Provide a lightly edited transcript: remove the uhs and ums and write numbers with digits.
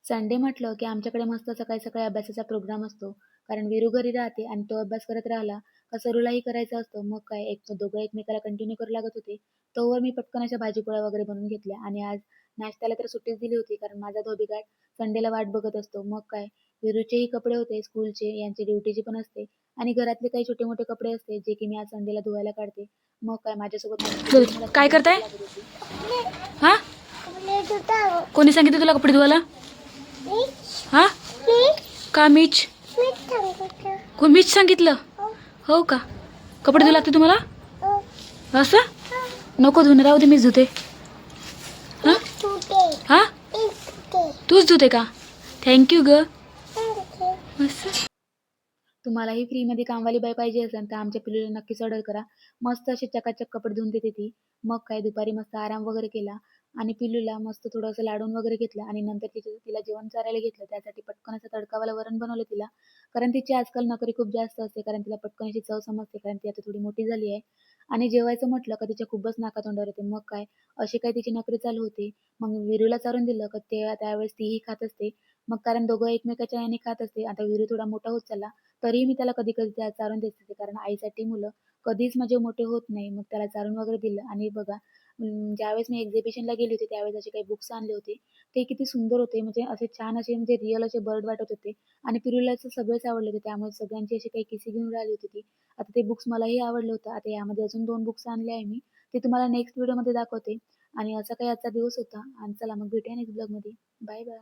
Sunday म्हटलं की आमच्याकडे मस्त सकाळी-सकाळी अभ्यासाचा प्रोग्राम असतो. कारण वीरू घरी राहते आणि तो अभ्यास करत राहिला का सरूलाही करायचा असतो. मग काय दोघं एकमेकाला कंटिन्यू करू लागत होते. तोवर मी पटकन अशा भाजीपोळ्या वगैरे बनवून घेतल्या आणि आज नाश्त्याला तर सुट्टीच दिली होती कारण माझा धोबीगाड संडेला वाट बघत असतो. मग काय वीरूचेही कपडे होते स्कूलचे, यांची ड्युटीची पण असते आणि घरातले काही छोटे-मोठे कपडे असते जे की मी आज संडेला धुवायला काढते. मग काय माझ्यासोबत माझी चिडचिड मला काय कंटिन्यू करताय? करू लागत होती. हा? कोणी सांगितलं तुला कपडे धुवायला? हा? का मीच? कोण मीच सांगितलं? हो का? कपडे धुवू लागते तुम्हाला? असं? नको धुणं, राहू दे, मीच धुते. हा? हा? तूच धुते का? थँक्यू ग. असं. तुम्हालाही फ्रीमध्ये कामवाली बाई पाहिजे असेल तर आमच्या पिल्लूला नक्कीच ऑर्डर करा. मस्त असे चकाचक कपडे धुवून देते ती. मग काय दुपारी मस्त आराम वगैरे केला आणि पिल्लूला मस्त थोडंसं लाडून वगैरे घेतलं आणि नंतर तिला जेवण चारायला घेतलं. त्यासाठी पटकन असं तडकावालं वरण बनवलं तिला. कारण तिची आजकाल नखरे खूप जास्त असते. कारण तिला पटकन अशी चव समजते कारण ती आता थोडी मोठी झाली आहे. आणि जेवायचं म्हटलं का तिच्या खूपच नाकातोंडावर येते. मग काय अशी काय तिची नखरे चालू होते. मग वीरूला चारून दिलं का त्यावेळेस तीही खात असते. मग कारण दोघं एकमेकाच्या याने खात असते. आता वीरू थोडा मोठा होत चालला. तरीही मी त्याला कधी-कधी चारून देत कारण आईसाठी मुलं कधीच म्हणजे मोठे होत नाही. मग त्याला चारून वगैरे दिलं आणि बघा ज्यावेळेस मी एक्झिबिशनला गेली होती त्यावेळेस असे काही बुक्स आणले होते. ते किती सुंदर होते म्हणजे असे छान असे म्हणजे रिअल असे बर्ड वाटत होते आणि पिरूला तर सगळेच आवडले होते. त्यामुळे सगळ्यांची अशी काही किसी घेऊन राहिली होती ती. आता ते बुक्स मलाही आवडलं होतं. आता यामध्ये अजून 2 बुक्स आणले आहे मी. ते तुम्हाला नेक्स्ट व्हिडिओमध्ये दाखवते आणि असा काही आजचा दिवस होता आणि चला मग भेटूया नेक्स्ट ब्लॉगमध्ये. Bye bye.